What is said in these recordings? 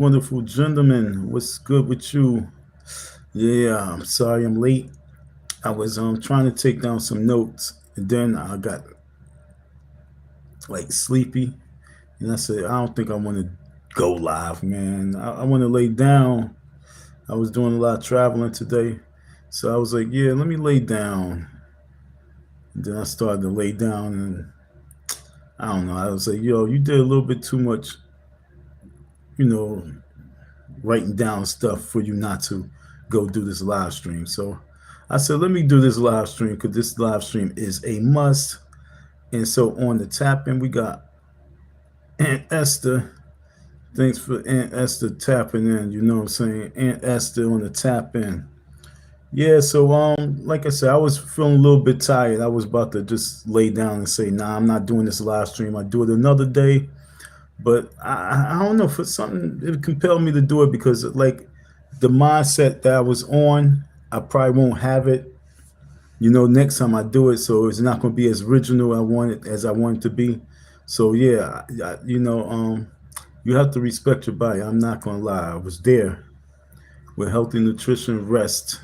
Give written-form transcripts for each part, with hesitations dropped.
Wonderful gentlemen, what's good with you? Yeah, I'm sorry I'm late. I was trying to take down some notes, and then I got like sleepy, and I said I don't think I want to go live, man. I want to lay down. I was doing a lot of traveling today, so I was like, yeah, let me lay down. And then I started to lay down, and I don't know. I was like, yo, you did a little bit too much, you know, writing down stuff for you not to go do this live stream. So I said, let me do this live stream because this live stream is a must. And so on the tap in, we got Aunt Esther. Thanks for Aunt Esther tapping in. You know what I'm saying? Aunt Esther on the tap in. Yeah, so like I said, I was feeling a little bit tired. I was about to just lay down and say, nah, I'm not doing this live stream. I do it another day. But I don't know, for something it compelled me to do it because like the mindset that I was on, I probably won't have it, next time I do it. So it's not going to be as original as I want it to be. So yeah, you have to respect your body. I'm not going to lie. I was there with healthy nutrition, rest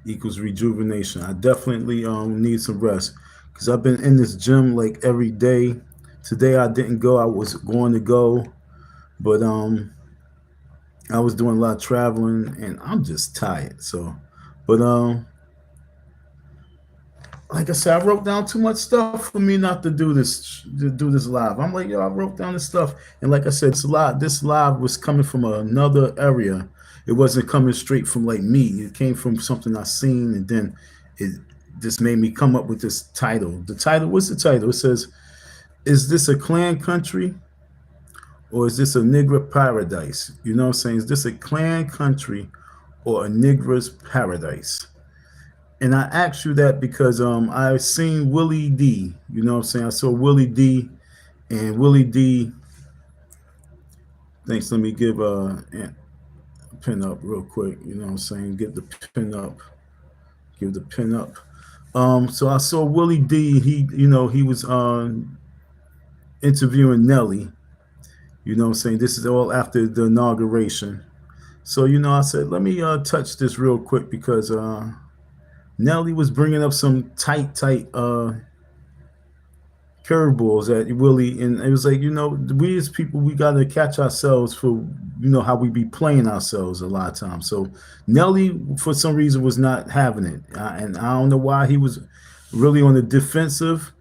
equals rejuvenation. I definitely need some rest because I've been in this gym like every day. Today I didn't go. I was going to go, but I was doing a lot of traveling and I'm just tired. So, but like I said, I wrote down too much stuff for me not to do this live. I'm like, yo, I wrote down this stuff, and like I said, this live was coming from another area. It wasn't coming straight from like me. It came from something I seen, and then it just made me come up with this title. The title, what's the title? It says, "Is this a Klan country or is this a Negro paradise?" You know what I'm saying? Is this a Klan country or a Negro's paradise? And I asked you that because I seen Willie D. You know what I'm saying? I saw Willie D. And Willie D. Thanks. Let me give a pin up real quick. You know what I'm saying? Get the pin up. Give the pin up. So I saw Willie D. He was interviewing Nelly. You know what I'm saying? This is all after the inauguration. So I said, let me touch this real quick because Nelly was bringing up some tight curveballs at Willie, and it was like, we as people, we got to catch ourselves for how we be playing ourselves a lot of times. So Nelly, for some reason, was not having it, and I don't know why. He was really on the defensive.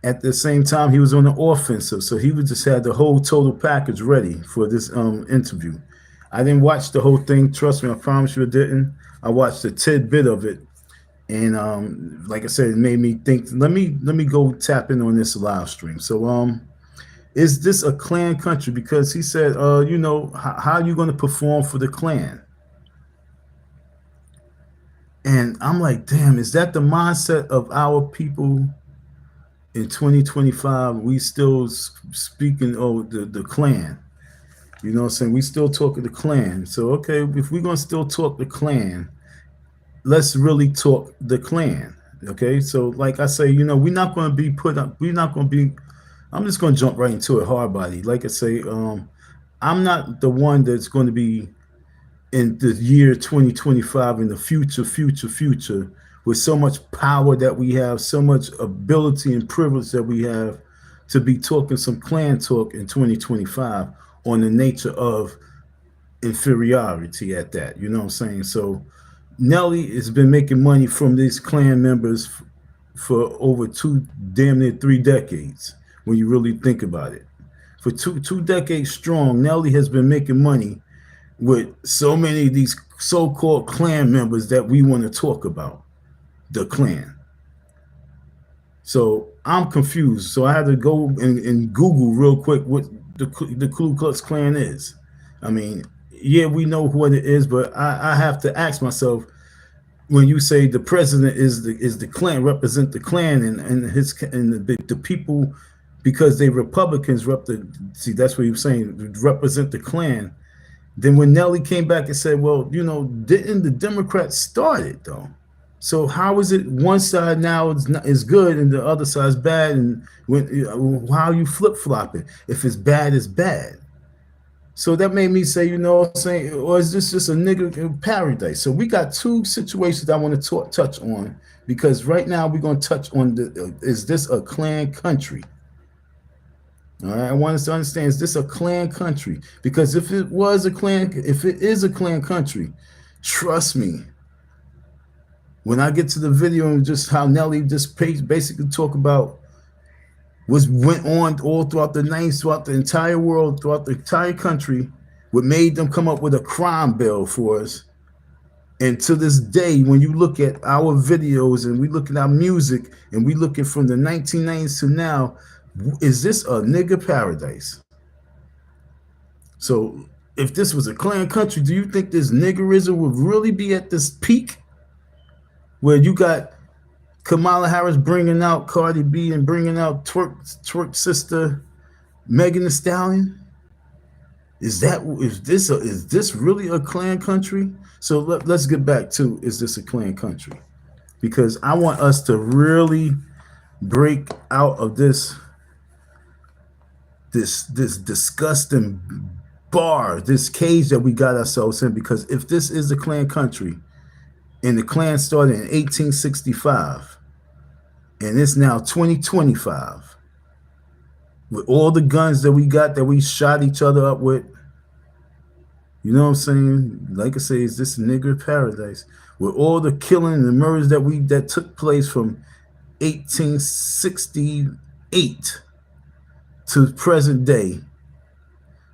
At the same time, he was on the offensive, so he was just had the whole total package ready for this interview. I didn't watch the whole thing. Trust me, I promise you, I didn't. I watched a tidbit of it, and like I said, it made me think. Let me go tap in on this live stream. So, is this a Klan country? Because he said, how are you going to perform for the Klan? And I'm like, damn, is that the mindset of our people in 2025? We still speaking the Klan. You know what I'm saying? We still talking the Klan. So okay, if we're gonna still talk the Klan, let's really talk the Klan. Okay, so like I say, we're not going to be put up. We're not going to be. I'm just going to jump right into it, hard body. Like I say, I'm not the one that's going to be in the year 2025 in the future, with so much power that we have, so much ability and privilege that we have to be talking some Klan talk in 2025 on the nature of inferiority at that. You know what I'm saying? So Nelly has been making money from these Klan members for over damn near 3 decades. When you really think about it, for two decades strong, Nelly has been making money with so many of these so-called Klan members that we want to talk about, the Klan. So I'm confused. So I had to go and Google real quick what the Ku Klux Klan is. I mean, yeah, we know what it is, but I have to ask myself, when you say the president is the Klan, represent the Klan and the people, because they Republicans see, that's what he was saying, represent the Klan. Then when Nelly came back and said, well, didn't the Democrats start it though? So how is it one side now is good and the other side is bad? And how are you flip flopping? If it's bad, it's bad. So that made me say, you know what I'm saying, or is this just a nigga paradise? So we got two situations I want to touch on, because right now we're going to touch on is this a Klan country? All right, I want us to understand, is this a Klan country? Because if it was a Klan, if it is a Klan country, trust me, when I get to the video and just how Nelly just basically talk about what went on all throughout the 90s, throughout the entire world, throughout the entire country, what made them come up with a crime bill for us. And to this day, when you look at our videos and we look at our music and we look at from the 1990s to now, is this a nigga paradise? So if this was a Klan country, do you think this niggerism would really be at this peak where you got Kamala Harris bringing out Cardi B and bringing out twerk sister Megan Thee Stallion? Is this really a Klan country? So let's get back to, is this a Klan country? Because I want us to really break out of this disgusting bar, this cage that we got ourselves in. Because if this is a Klan country, and the Klan started in 1865, and it's now 2025, with all the guns that we got that we shot each other up with, you know what I'm saying? Like I say, is this nigger paradise? With all the killing and the murders that took place from 1868 to present day,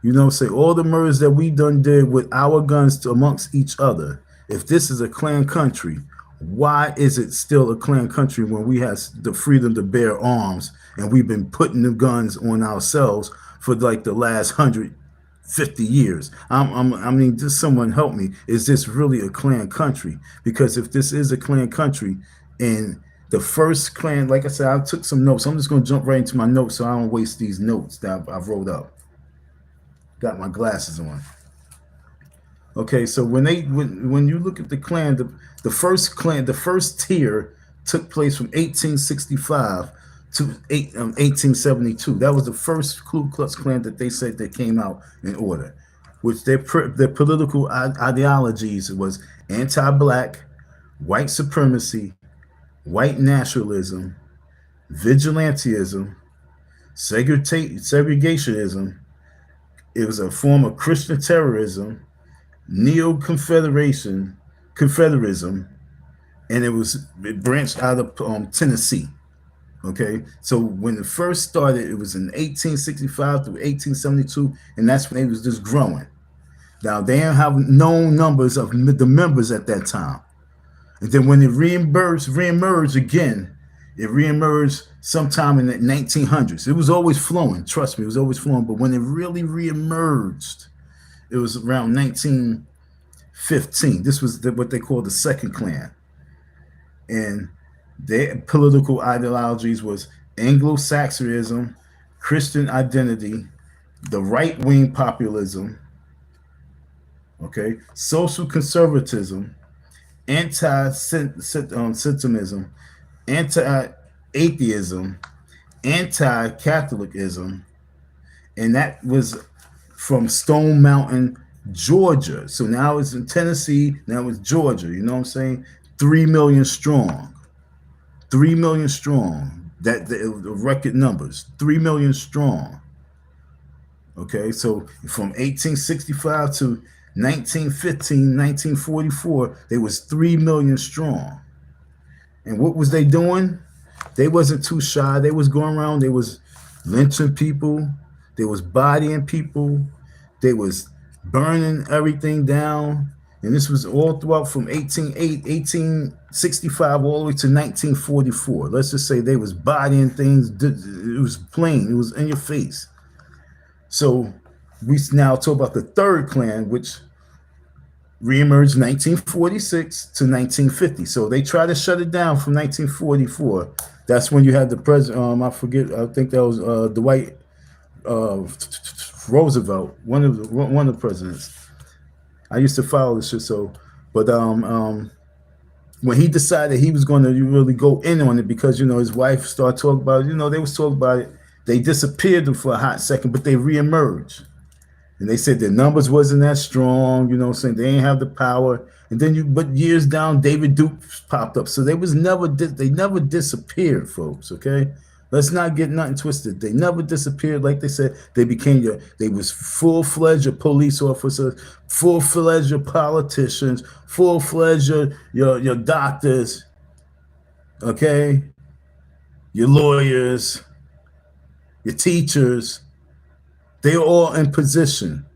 you know what I'm saying? All the murders that we did with our guns amongst each other. If this is a Klan country, why is it still a Klan country when we have the freedom to bear arms and we've been putting the guns on ourselves for like the last 150 years? I mean, just someone help me. Is this really a Klan country? Because if this is a Klan country, and the first Klan, like I said, I took some notes. I'm just going to jump right into my notes so I don't waste these notes that I've wrote up. Got my glasses on. Okay, so when you look at the Klan, the first tier took place from 1865 to 1872. That was the first Ku Klux Klan that they said that came out in order, which their political ideologies was anti-black, white supremacy, white nationalism, vigilantism, segregationism. It was a form of Christian terrorism, neo-confederism, and it branched out of Tennessee. Okay, so when it first started, it was in 1865 through 1872, and that's when it was just growing. Now they don't have known numbers of the members at that time, and then when it reemerged again, it reemerged sometime in the 1900s. It was always flowing. Trust me, it was always flowing. But when it really reemerged, it was around 1915. This was what they call the Second Klan. And their political ideologies was Anglo-Saxonism, Christian identity, the right-wing populism, okay, social conservatism, anti-Semitism, anti-atheism, anti-Catholicism, and that was from Stone Mountain, Georgia. So now it's in Tennessee, now it's Georgia, you know what I'm saying? 3 million strong. 3 million strong. That the record numbers, 3 million strong. Okay, so from 1865 to 1915, 1944, they was 3 million strong. And what was they doing? They wasn't too shy. They was going around, they was lynching people, they was bodying people, they was burning everything down. And this was all throughout from 1865 all the way to 1944. Let's just say they was bodying things. It was plain. It was in your face. So we now talk about the third Klan, which reemerged 1946 to 1950. So they tried to shut it down from 1944. That's when you had the president. I forget. I think that was Dwight Roosevelt, one of the presidents. I used to follow this shit. So, but when he decided he was going to really go in on it, because you know his wife started talking about it, you know they was talking about it. They disappeared for a hot second, but they reemerged. And they said their numbers wasn't that strong, you know what I'm saying? They ain't have the power. And then but years down, David Duke popped up. So they was never, they never disappeared, folks, okay? Let's not get nothing twisted. They never disappeared. Like they said, they became they was full-fledged police officers, full-fledged politicians, full-fledged your doctors, okay? Your lawyers, your teachers. They're all in position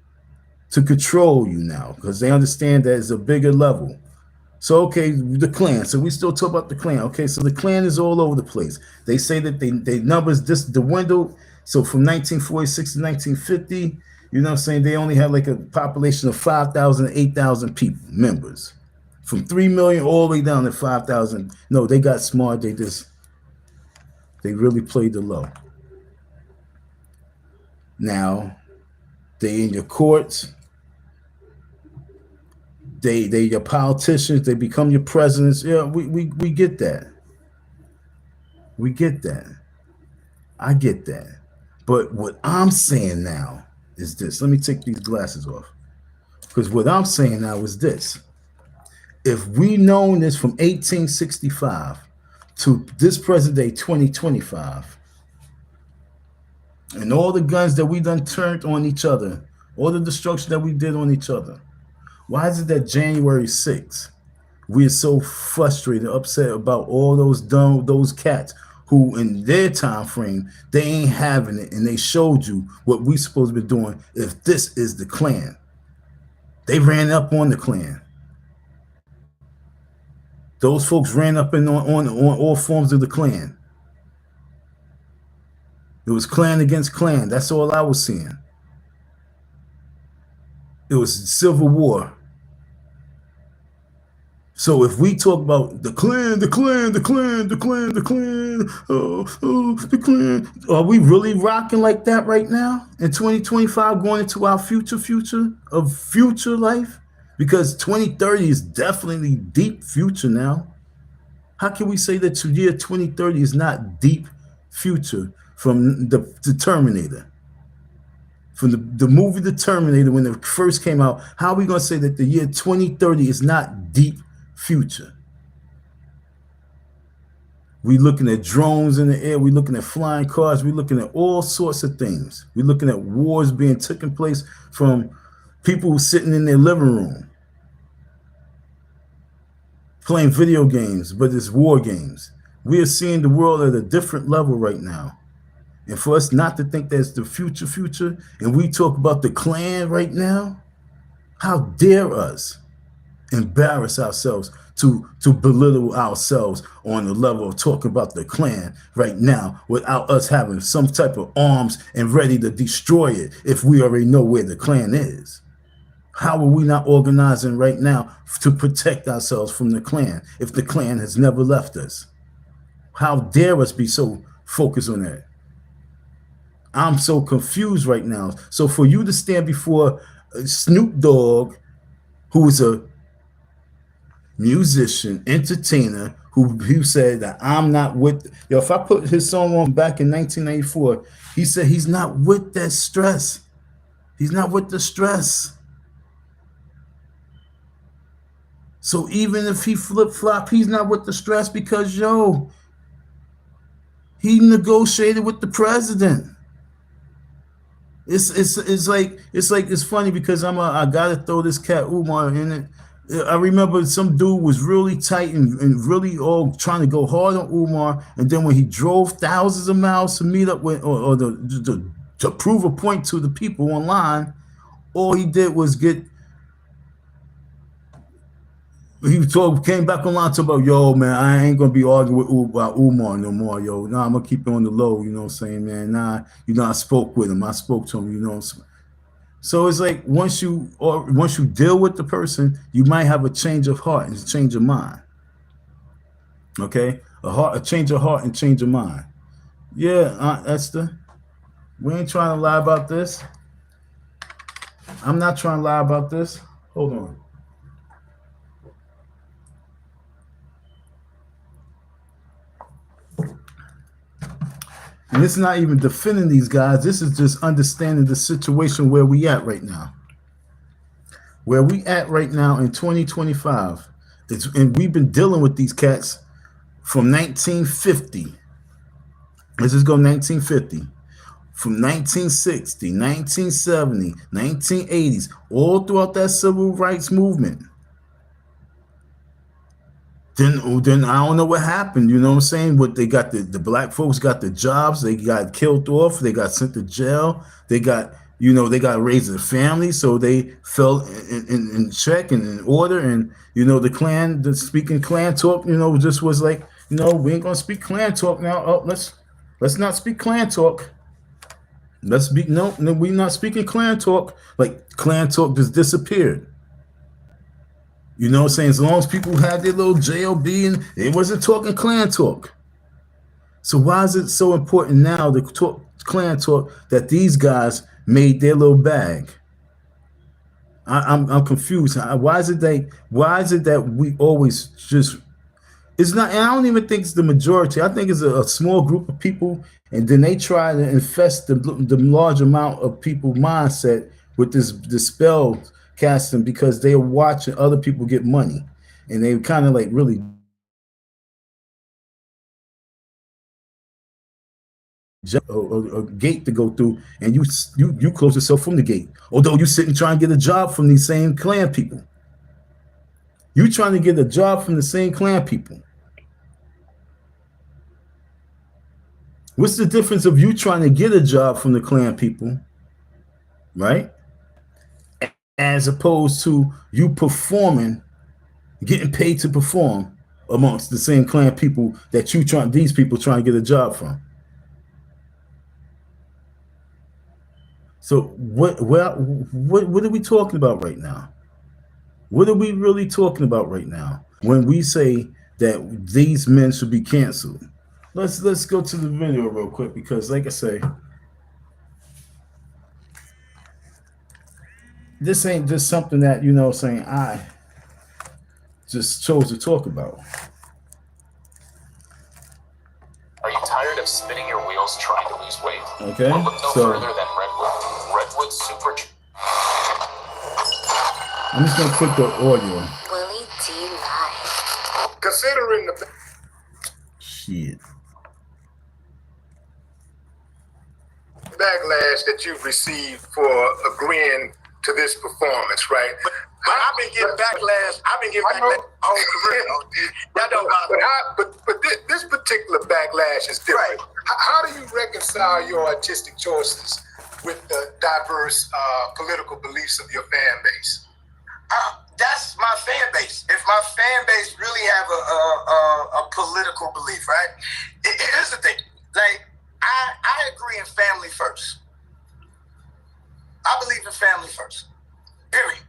to control you now because they understand that it's a bigger level. So, okay, the Klan. So we still talk about the Klan. Okay, so the Klan is all over the place. They say that they numbers this the window. So from 1946 to 1950, you know what I'm saying, they only had like a population of 5,000, 8,000 people, members. From 3 million all the way down to 5,000. No, they got smart. They really played the low. Now, they in your courts. They your politicians. They become your presidents. Yeah, we get that. We get that. I get that. But what I'm saying now is this. Let me take these glasses off. Because what I'm saying now is this. If we known this from 1865 to this present day 2025, and all the guns that we done turned on each other, all the destruction that we did on each other, why is it that January 6th, we are so frustrated, upset about all those cats who in their time frame, they ain't having it, and they showed you what we supposed to be doing if this is the Klan. They ran up on the Klan. Those folks ran up on all forms of the Klan. It was Klan against Klan. That's all I was seeing. It was civil war. So if we talk about the Klan, the Klan, the Klan, the Klan, the Klan, the Klan, are we really rocking like that right now in 2025, going into our future of future life? Because 2030 is definitely deep future now. How can we say that the year 2030 is not deep future from the Terminator? From the movie The Terminator, when it first came out, how are we going to say that the year 2030 is not deep future? We looking at drones in the air. We looking at flying cars. We looking at all sorts of things. We looking at wars being taken place from people sitting in their living room playing video games, but it's war games. We are seeing the world at a different level right now. And for us not to think that's the future, and we talk about the Klan right now, how dare us embarrass ourselves to belittle ourselves on the level of talking about the Klan right now without us having some type of arms and ready to destroy it if we already know where the Klan is. How are we not organizing right now to protect ourselves from the Klan if the Klan has never left us? How dare us be so focused on that? I'm so confused right now. So for you to stand before Snoop Dogg, who is a musician, entertainer, who said that I'm not with, if I put his song on back in 1994, he said he's not with that stress. He's not with the stress. So even if he flip-flop, he's not with the stress because, he negotiated with the president. It's funny because I gotta throw this cat Umar in it. I remember some dude was really tight and really all trying to go hard on Umar, and then when he drove thousands of miles to meet up with or to prove a point to the people online, all he did was came back online to about, man, I ain't gonna be arguing about Umar no more, Nah, I'm gonna keep it on the low, you know what I'm saying, man. Nah, I spoke with him, I spoke to him, you know. So it's like once you deal with the person, you might have a change of heart and a change of mind. Okay, a change of heart and change of mind. Yeah, Aunt Esther, we ain't trying to lie about this. I'm not trying to lie about this. Hold on. And it's not even defending these guys. This is just understanding the situation where we at right now. Where we at right now in 2025. And we've been dealing with these cats from 1950. Let's just go 1950. From 1960, 1970, 1980s, all throughout that civil rights movement. Then I don't know what happened. You know what I'm saying? What they got, the black folks got the jobs, they got killed off, they got sent to jail, they got, they got raised a family, so they fell in check and in order. And the Klan, the speaking Klan talk, just was like, we ain't gonna speak Klan talk now. Oh, let's not speak Klan talk. Let's be no, we not speaking Klan talk. Like Klan talk just disappeared. You know what I'm saying? As long as people had their little JOB and they wasn't talking Klan talk. So why is it so important now to talk Klan talk that these guys made their little bag? I'm confused. Why is it that we always just, it's not, and I don't even think it's the majority. I think it's a small group of people, and then they try to infest the large amount of people mindset with this spell casting because they are watching other people get money, and they kind of like really a gate to go through, and you close yourself from the gate. Although you sit and try and get a job from these same Klan people, you trying to get a job from the same Klan people. What's the difference of you trying to get a job from the Klan people, right? As opposed to you performing, getting paid to perform amongst the same Klan people that these people trying to get a job from. So what are we talking about right now? What are we really talking about right now when we say that these men should be canceled? Let's go to the video real quick, because like I say, this ain't just something that, saying I just chose to talk about. Are you tired of spinning your wheels trying to lose weight? Okay. Well, look no further than Redwood. Redwood Super. I'm just gonna put the audio. Willie D Live. Considering the Shit. backlash that you've received for agreeing to this performance, right? But I've been getting backlash. I've been getting backlash all career. That don't bother me. But this particular backlash is different. Right. How do you reconcile your artistic choices with the diverse political beliefs of your fan base? That's my fan base. If my fan base really have a political belief, right? Here's the thing. Like, I agree in family first. I believe in family first. Period.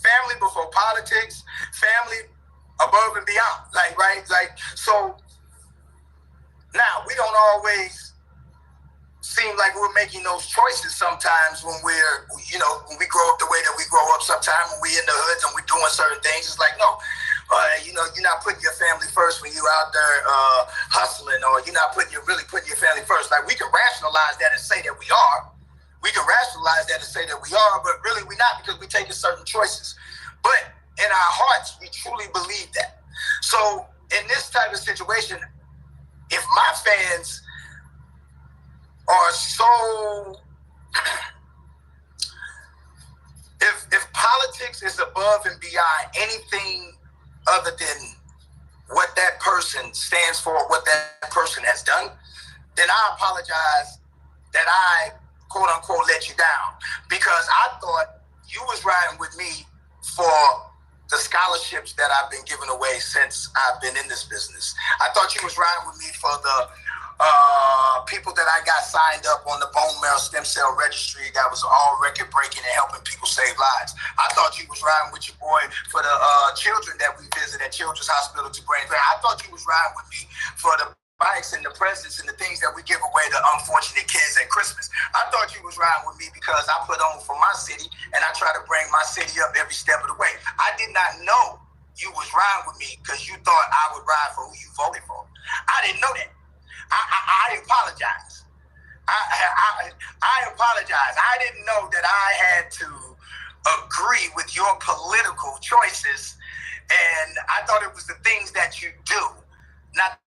Family before politics. Family above and beyond. Like, right? Like, so now we don't always seem like we're making those choices sometimes when when we grow up the way that we grow up. Sometimes when we in the hoods and we're doing certain things, it's like, no, you're not putting your family first when you're out there hustling, or you're not really putting your family first. Like, we can rationalize that and say that we are. We can rationalize that and say that we are, but really we're not, because we're taking certain choices. But in our hearts, we truly believe that. So in this type of situation, if my fans are so, if politics is above and beyond anything other than what that person stands for, what that person has done, then I apologize that I, quote unquote, let you down, because I thought you was riding with me for the scholarships that I've been giving away since I've been in this business. I thought you was riding with me for the people that I got signed up on the bone marrow stem cell registry that was all record breaking and helping people save lives. I thought you was riding with your boy for the children that we visit at Children's Hospital to Brain. I thought you was riding with me for the bikes and the presents and the things that we give away to unfortunate kids at Christmas. I thought you was riding with me because I put on for my city and I try to bring my city up every step of the way. I did not know you was riding with me because you thought I would ride for who you voted for. I didn't know that. I apologize. I apologize. I didn't know that I had to agree with your political choices, and I thought it was the things that you do, not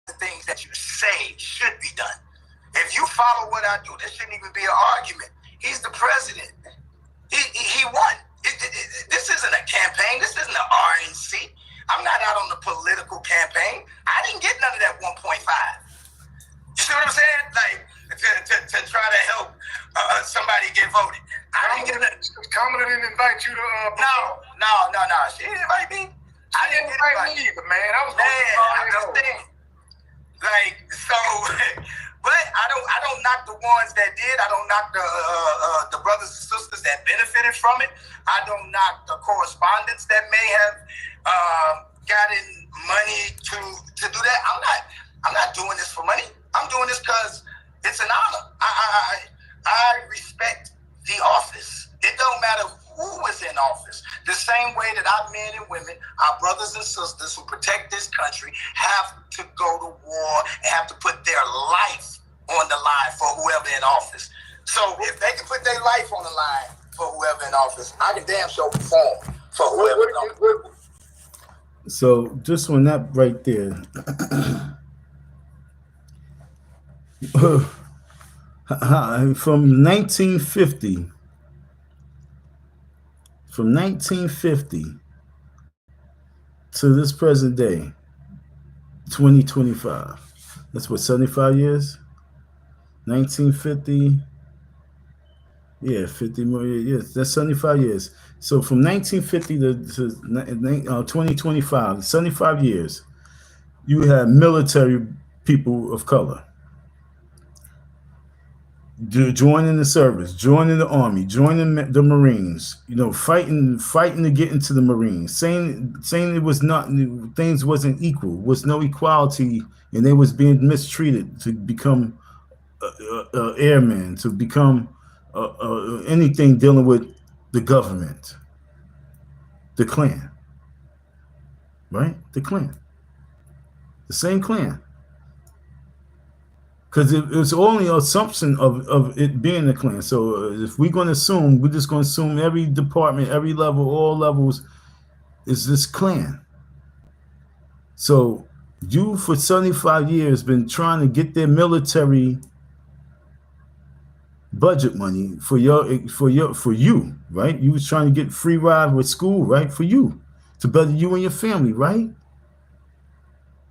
the things that you say should be done. If you follow what I do, there shouldn't even be an argument. He's the president. He won. This isn't a campaign. This isn't an RNC. I'm not out on the political campaign. I didn't get none of that 1.5. You see what I'm saying? Like, to try to help somebody get voted. I didn't get that. Kamala didn't invite you to. No. She didn't invite me. I didn't invite me either, man. I was understand. Like, so, but I don't knock the ones that did. I don't knock the brothers and sisters that benefited from it. I don't knock the correspondents that may have gotten money to do that. I'm not doing this for money. I'm doing this because it's an honor. I respect the office. It don't matter who is in office. The same way that our men and women, our brothers and sisters who protect this country, have to go to war and have to put their life on the line for whoever in office. So if they can put their life on the line for whoever in office, I can damn sure perform for whoever in office. So just on that right there, from 1950 to this present day, 2025. That's what, 75 years? 1950. Yeah, 50 more years. That's 75 years. So from 1950 to 2025, 75 years, you had military people of color joining the service, joining the army, joining the Marines, fighting to get into the Marines, saying it was not, things wasn't equal, was no equality, and they was being mistreated to become airmen, to become anything dealing with the government, the Klan, right? The Klan, the same Klan. Because it was only an assumption of it being the Klan. So if we're going to assume, we're just going to assume every department, every level, all levels is this Klan. So you, for 75 years, been trying to get their military budget money for you, right? You was trying to get free ride with school, right? For you, to better you and your family, right?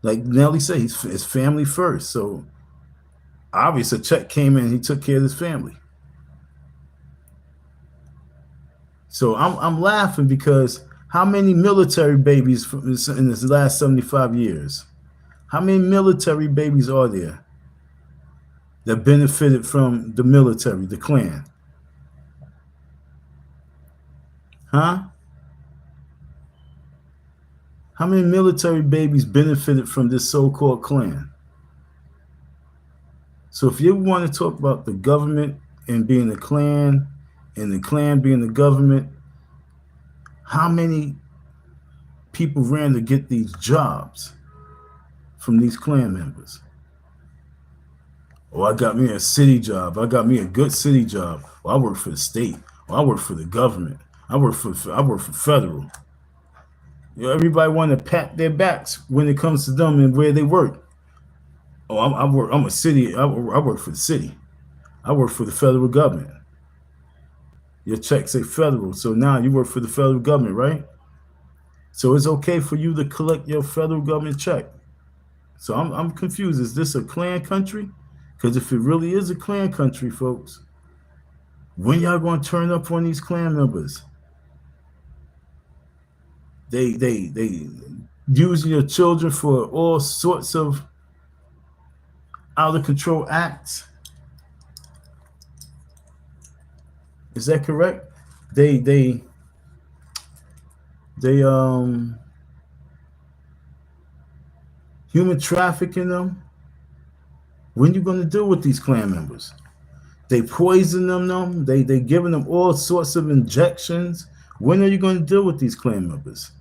Like Nelly said, it's family first. So obviously, a check came in, he took care of his family. So I'm laughing because how many military babies in this last 75 years? How many military babies are there that benefited from the military, the Klan? Huh? How many military babies benefited from this so-called Klan? So if you want to talk about the government and being the Klan and the Klan being the government, how many people ran to get these jobs from these Klan members? Oh, I got me a city job. I got me a good city job. Well, I work for the state. Well, I work for the government. I work for federal. Everybody want to pat their backs when it comes to them and where they work. Oh, I'm a city. I work for the city. I work for the federal government. Your check say federal, so now you work for the federal government, right? So it's okay for you to collect your federal government check. So I'm confused. Is this a Klan country? Because if it really is a Klan country, folks, when y'all going to turn up on these Klan members? They using your children for all sorts of out of control acts. Is that correct? They human trafficking them. When you going to deal with these Klan members? They poison them. They giving them all sorts of injections. When are you going to deal with these Klan members?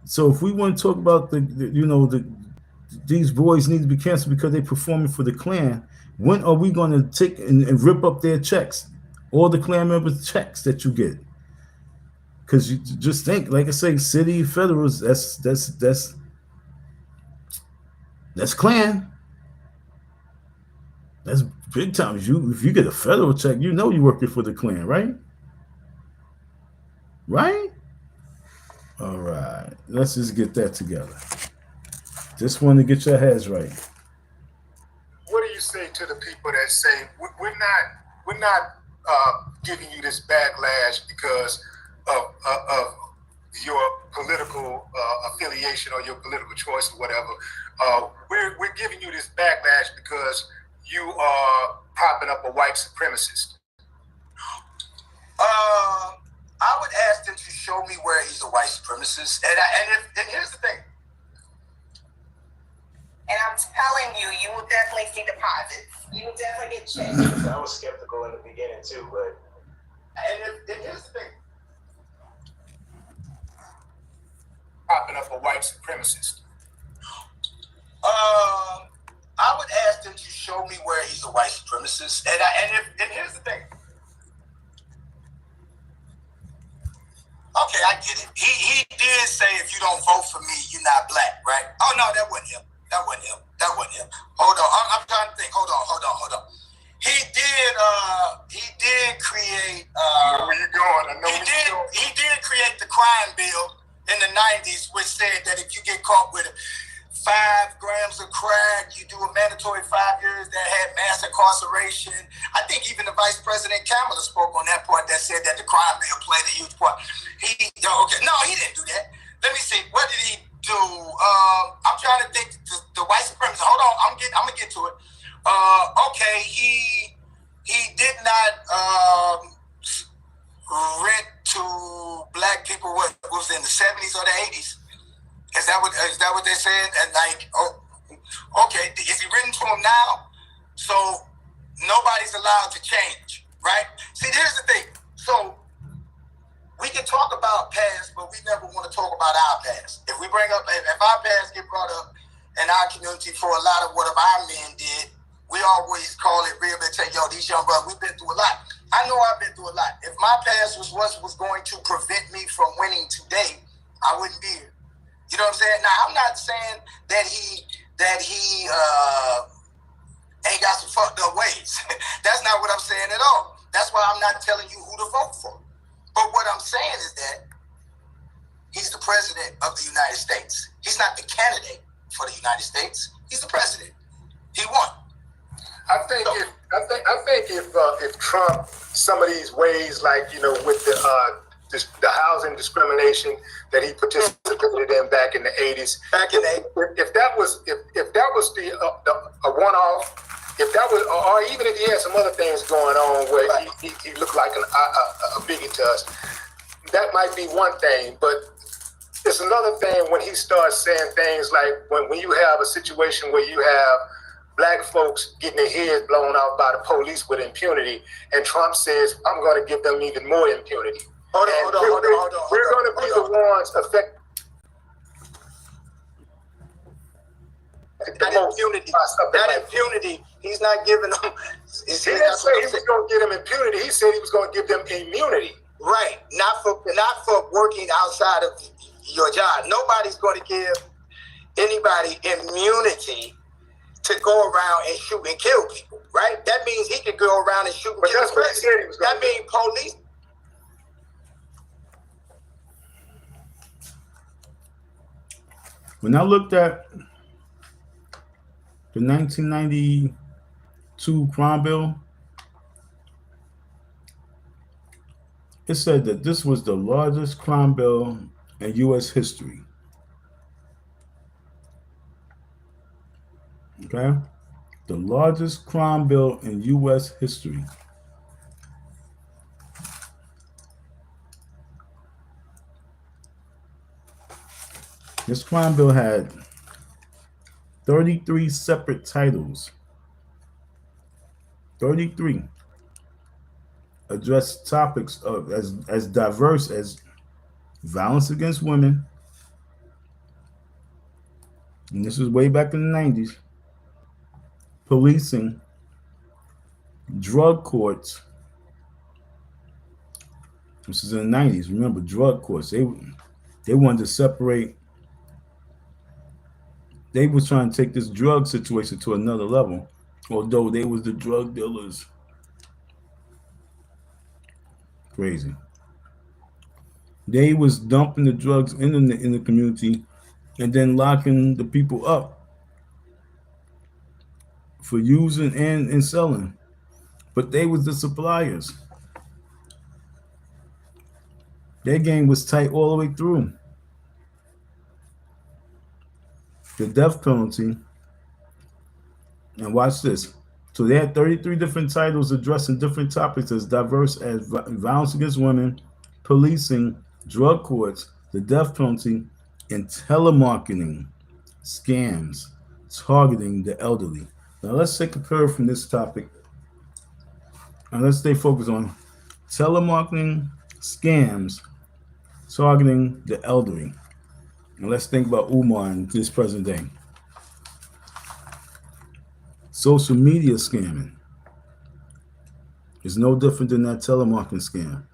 So if we want to talk about the these boys need to be canceled because they're performing for the Klan. When are we going to take and rip up their checks, all the Klan members' checks that you get? Because you just think, like I say, city federals. That's Klan. That's big time. If you get a federal check, you know you're working for the Klan, right? Right? All right. Let's just get that together. Just want to get your heads right. What do you say to the people that say we're not giving you this backlash because of your political affiliation or your political choice or whatever? We're giving you this backlash because you are propping up a white supremacist. I would ask them to show me where he's a white supremacist, and here's the thing. And I'm telling you, you will definitely see deposits. You will definitely get checks. I was skeptical in the beginning too, but And here's the thing. Propping up a white supremacist. I would ask them to show me where he's a white supremacist, and here's the thing. Okay, I get it. He did say if you don't vote for me, you're not black, right? Oh no, that wasn't him. That wasn't him. Hold on, I'm trying to think. Hold on. He did create. I know where you're going. I know where you're going. He did create the crime bill in the 90s, which said that if you get caught with 5 grams of crack, you do a mandatory 5 years. That had mass incarceration. I think even the Vice President Kamala spoke on that part. That said that the crime bill played a huge part. He didn't do that. Let me see. What did he do? I'm trying to think. The white supremacist. Hold on. I'm gonna get to it. Okay. He did not rent to black people. What was it, in the 70s or the 80s? Is that what they said? And like, okay, is he written to him now? So nobody's allowed to change, right? See, here's the thing. So we can talk about past, but we never want to talk about our past. If our past get brought up in our community for a lot of what our men did, we always call it rehabilitation. Yo, these young brothers, we've been through a lot. I know I've been through a lot. If my past was what was going to prevent me from winning today, I wouldn't be here. You know what I'm saying? Now, I'm not saying that he ain't got some fucked up ways. That's not what I'm saying at all. That's why I'm not telling you who to vote for. But what I'm saying is that he's the president of the United States. He's not the candidate for the United States. He's the president. He won. I think if Trump, some of these ways, like, you know, with the housing discrimination that he participated in back in the 80s, if that was the a one-off, if that was, or even if he had some other things going on where he looked like a bigot to us, that might be one thing. But it's another thing when he starts saying things like when you have a situation where you have black folks getting their heads blown off by the police with impunity, and Trump says, I'm going to give them even more impunity. Hold on. We're going to be the ones affected. That impunity, he's not giving them. He didn't say he was going to give them impunity. He said he was going to give them immunity. Right, not for working outside of your job. Nobody's going to give anybody immunity to go around and shoot and kill people, right? That means he could go around and shoot and kill. That's what he said he was going to do. That means police. When I looked at the 1992 crime bill, it said that this was the largest crime bill in U.S. history. Okay? The largest crime bill in U.S. history. This crime bill had 33 separate titles. 33 addressed topics of as diverse as violence against women, and this is way back in the 90s, policing, drug courts. This is in the 90s. Remember, drug courts. They wanted to separate. They was trying to take this drug situation to another level, although they was the drug dealers. Crazy. They was dumping the drugs in the community, and then locking the people up for using and selling. But they was the suppliers. Their game was tight all the way through. The death penalty, and watch this. So they had 33 different titles addressing different topics as diverse as violence against women, policing, drug courts, the death penalty, and telemarketing scams targeting the elderly. Now let's take a curve from this topic and let's stay focused on telemarketing scams targeting the elderly. And let's think about Umar in this present day. Social media scamming is no different than that telemarketing scam.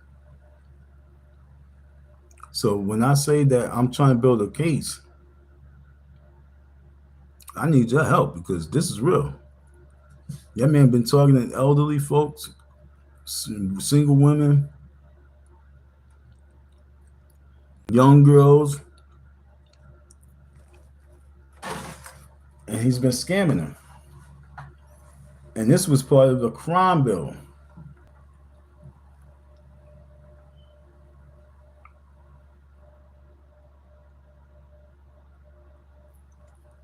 So when I say that I'm trying to build a case, I need your help because this is real. That man been targeting elderly folks, single women, young girls, and he's been scamming them. And this was part of the crime bill.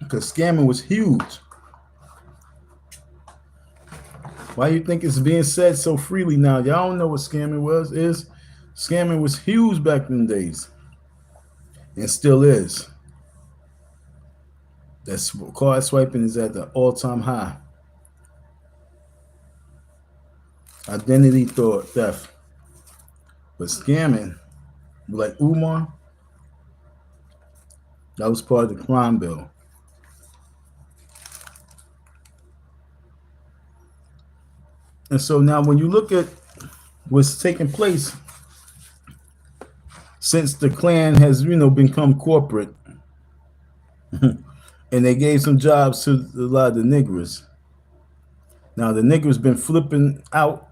Because scamming was huge. Why do you think it's being said so freely now? Y'all don't know what scamming is. Scamming was huge back in the days. And still is. That card swiping is at the all-time high. Identity theft. But scamming, like Umar, that was part of the crime bill. And so now when you look at what's taking place since the Klan has, become corporate, and they gave some jobs to a lot of the niggers. Now the niggers been flipping out.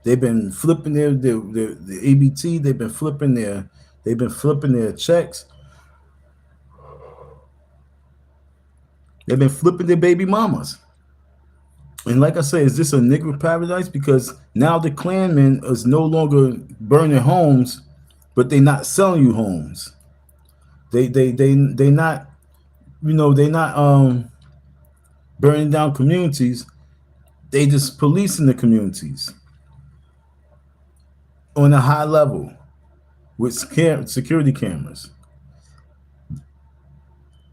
They've been flipping their ABT. They've been flipping their checks. They've been flipping their baby mamas. And like I say, is this a nigger paradise? Because now the Klanmen is no longer burning homes, but they're not selling you homes. They not, they're not burning down communities. They just policing the communities on a high level with security cameras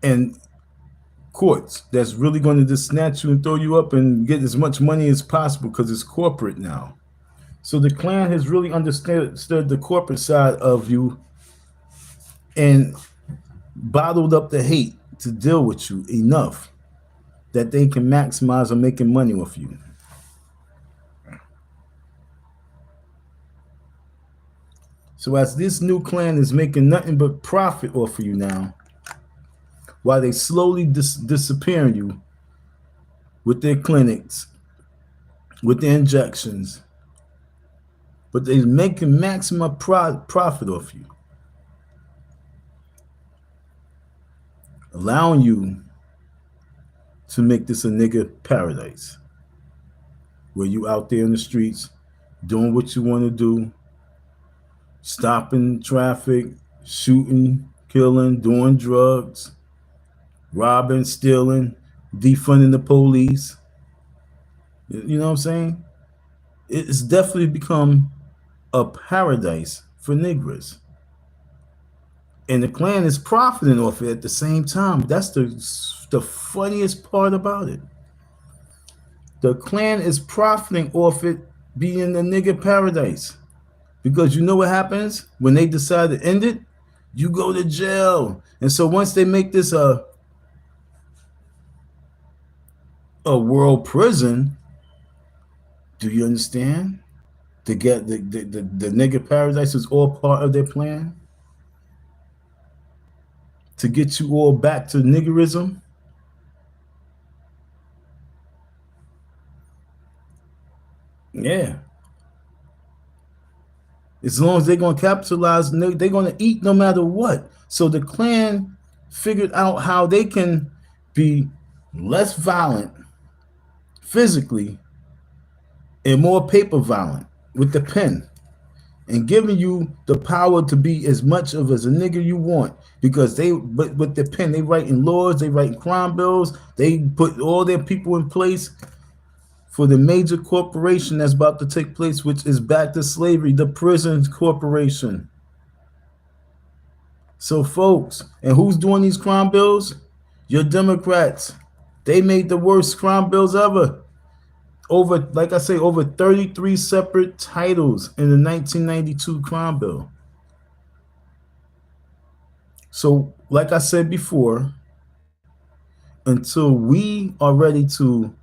and courts that's really going to just snatch you and throw you up and get as much money as possible because it's corporate now. So the Klan has really understood the corporate side of you and bottled up the hate to deal with you enough that they can maximize on making money off you. So as this new Klan is making nothing but profit off of you now, while they slowly disappearing you with their clinics, with their injections, but they're making maximum profit off you, allowing you to make this a nigger paradise, where you out there in the streets doing what you want to do, stopping traffic, shooting, killing, doing drugs, robbing, stealing, defunding the police. You know what I'm saying? It's definitely become a paradise for niggers. And the Klan is profiting off it at the same time. That's the funniest part about it. The Klan is profiting off it being the nigger paradise. Because you know what happens when they decide to end it? You go to jail. And so once they make this a world prison. Do you understand? To get the nigger paradise is all part of their plan to get you all back to niggerism. Yeah. As long as they're going to capitalize, they're going to eat no matter what. So the Klan figured out how they can be less violent physically and more paper violent with the pen, and giving you the power to be as much of as a nigger you want, because but with the pen, they writing laws, they writing crime bills, they put all their people in place for the major corporation that's about to take place, which is back to slavery, the prison corporation. So folks, and who's doing these crime bills? Your Democrats. They made the worst crime bills ever. Over, like I say, over 33 separate titles in the 1992 crime bill. So, like I said before, until we are ready to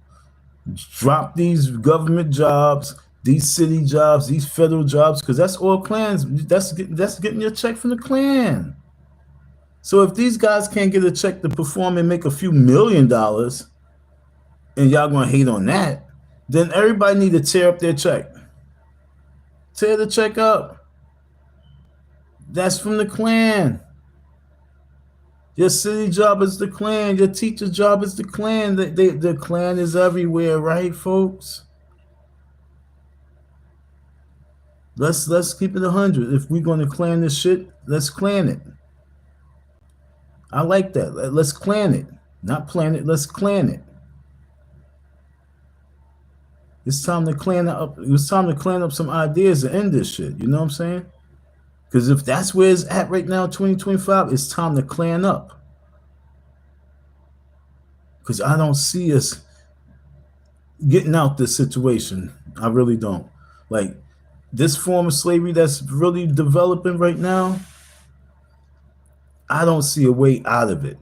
drop these government jobs, these city jobs, these federal jobs, because that's all Klans. That's getting your check from the Klan. So if these guys can't get a check to perform and make a few $1 million, and y'all gonna hate on that, then everybody need to tear up their check. Tear the check up. That's from the Klan. Your city job is the Klan. Your teacher's job is the Klan. The Klan is everywhere, right, folks? Let's keep it 100. If we're gonna Klan this shit, let's Klan it. I like that. Let's Klan it, not plan it. Let's Klan it. It's time to Klan up. It's time to Klan up some ideas to end this shit. You know what I'm saying? Because if that's where it's at right now, 2025, it's time to Klan up. Because I don't see us getting out this situation. I really don't. Like, this form of slavery that's really developing right now, I don't see a way out of it.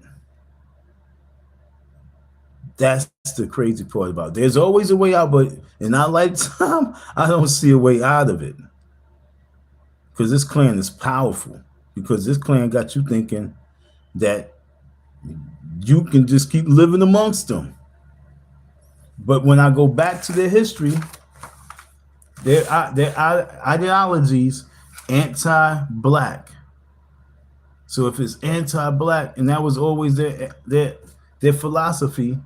That's the crazy part about it. There's always a way out, but in our lifetime, I don't see a way out of it. Because this Klan is powerful. Because this Klan got you thinking that you can just keep living amongst them. But when I go back to their history, their ideologies anti-black. So if it's anti-black, and that was always their philosophy,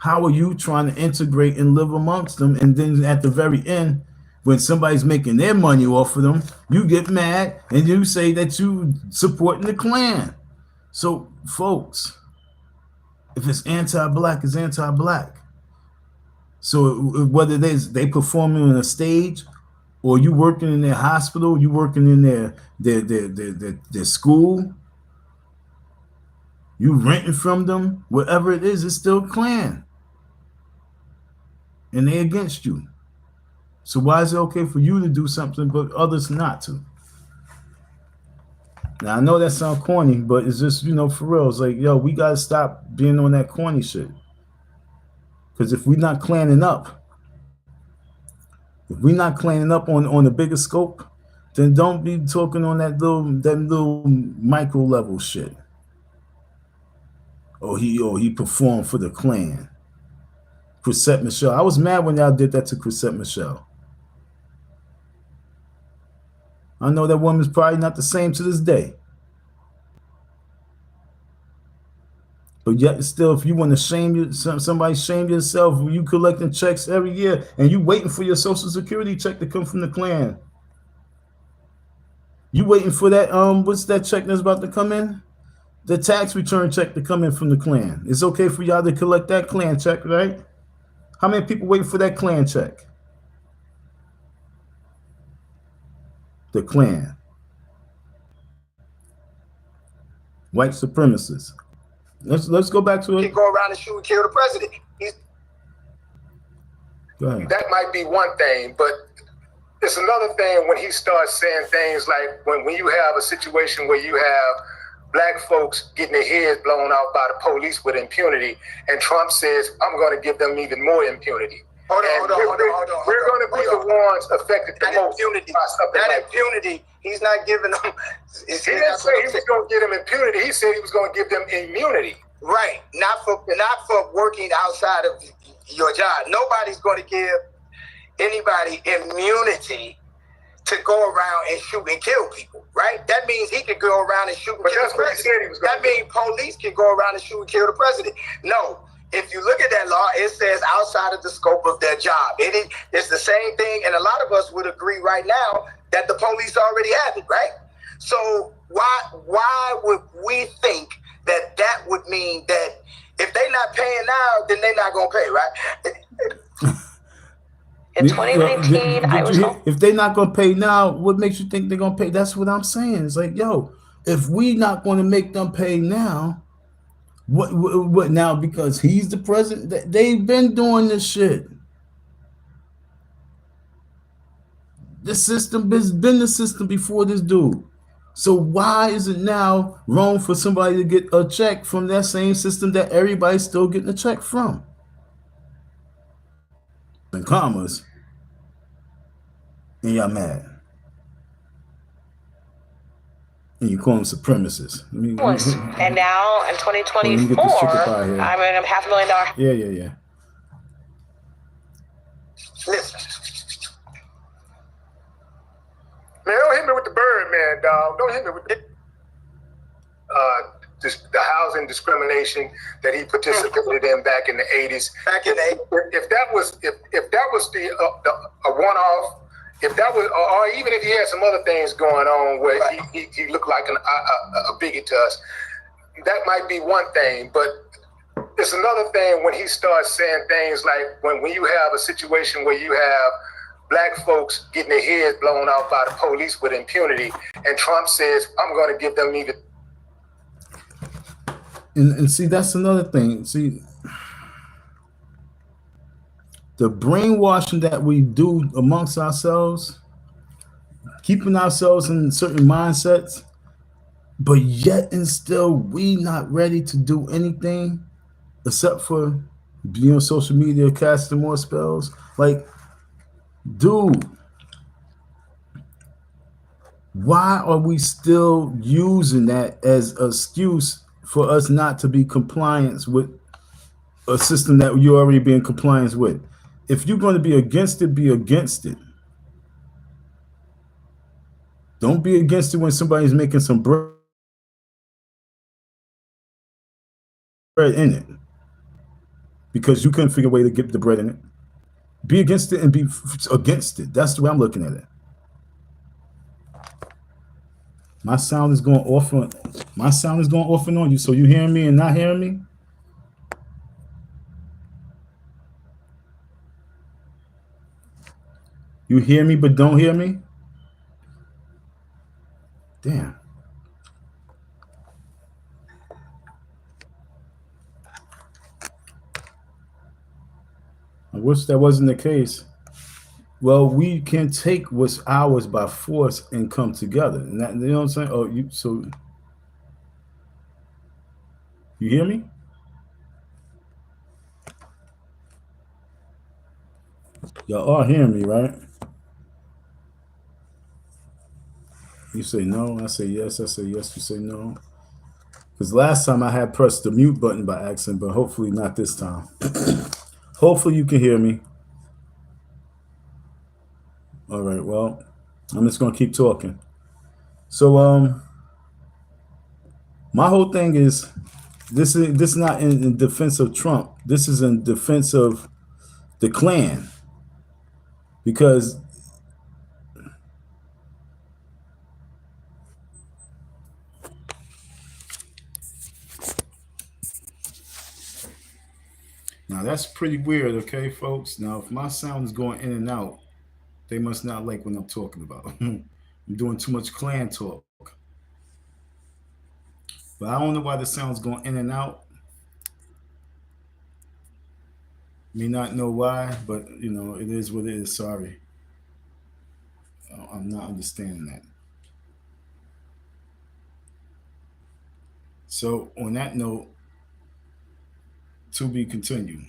how are you trying to integrate and live amongst them? And then at the very end, when somebody's making their money off of them, you get mad and you say that you supporting the Klan. So folks, if it's anti-black, it's anti-black. So whether they performing on a stage, or you working in their hospital, you working in their school, you renting from them, whatever it is, it's still Klan. And they against you. So why is it okay for you to do something but others not to? Now I know that sounds corny, but it's just, for real. It's like, yo, we gotta stop being on that corny shit. Because if we're not Klanning up, on the bigger scope, then don't be talking on that little micro level shit. He performed for the Klan. Chrisette Michelle. I was mad when y'all did that to Chrisette Michelle. I know that woman's probably not the same to this day. But yet still, if you want to somebody shame yourself, you collecting checks every year and you waiting for your Social Security check to come from the Klan. You waiting for that, what's that check that's about to come in? The tax return check to come in from the Klan. It's okay for y'all to collect that Klan check, right? How many people waiting for that Klan check? The Klan. White supremacists. Let's go back to it. He go around and shoot and kill the president. Go ahead. That might be one thing, but it's another thing when he starts saying things like when you have a situation where you have black folks getting their heads blown off by the police with impunity, and Trump says, I'm going to give them even more impunity. Hold on. We're going to be the ones affected the most by something like impunity. He's not giving them. He didn't say he was going to give them impunity. He said he was going to give them immunity. Right. Not for working outside of your job. Nobody's going to give anybody immunity to go around and shoot and kill people, right? That means he could go around and shoot and kill the president. That means police can go around and shoot and kill the president. No. If you look at that law, it says outside of the scope of their job. It's the same thing, and a lot of us would agree right now that the police already have it, right? So why would we think that would mean that if they're not paying now, then they're not going to pay, right? In 2019, I was if they're not going to pay now, what makes you think they're going to pay? That's what I'm saying. It's like, yo, if we not going to make them pay now, what now? Because he's the president. They've been doing this shit. The system has been the system before this dude. So why is it now wrong for somebody to get a check from that same system that everybody's still getting a check from? In commas, and y'all mad. And you call them supremacists. And now in 2024, I'm in a $500,000. Yeah. Listen. Man, don't hit me with the bird, man, dog. Don't hit me with the housing discrimination that he participated in back in the 80s. If that was the a one-off, if that was, or even if he had some other things going on where he looked like a bigot to us, that might be one thing. But it's another thing when he starts saying things like when you have a situation where you have black folks getting their heads blown off by the police with impunity, and Trump says, I'm going to give them even. And see, that's another thing. See, the brainwashing that we do amongst ourselves, keeping ourselves in certain mindsets, but yet and still we not ready to do anything except for be on social media, casting more spells. Like, dude, why are we still using that as an excuse for us not to be compliant with a system that you already be in compliance with? If you're going to be against it, be against it. Don't be against it when somebody's making some bread in it because you couldn't figure a way to get the bread in it. Be against it and be against it. That's the way I'm looking at it. My sound is going off and on you. So you hearing me and not hearing me? You hear me but don't hear me? Damn. I wish that wasn't the case. Well, we can take what's ours by force and come together. And that, you know what I'm saying? You hear me? Y'all are hearing me, right? You say no, I say yes, you say no. Because last time I had pressed the mute button by accident, but hopefully not this time. Hopefully you can hear me. All right, well, I'm just gonna keep talking. So my whole thing is this is not in defense of Trump. This is in defense of the Klan. Because now that's pretty weird, okay, folks? Now, if my sound is going in and out, they must not like what I'm talking about. I'm doing too much Klan talk. But I don't know why the sound's going in and out. May not know why, but, you know, it is what it is. Sorry. I'm not understanding that. So on that note, to be continued.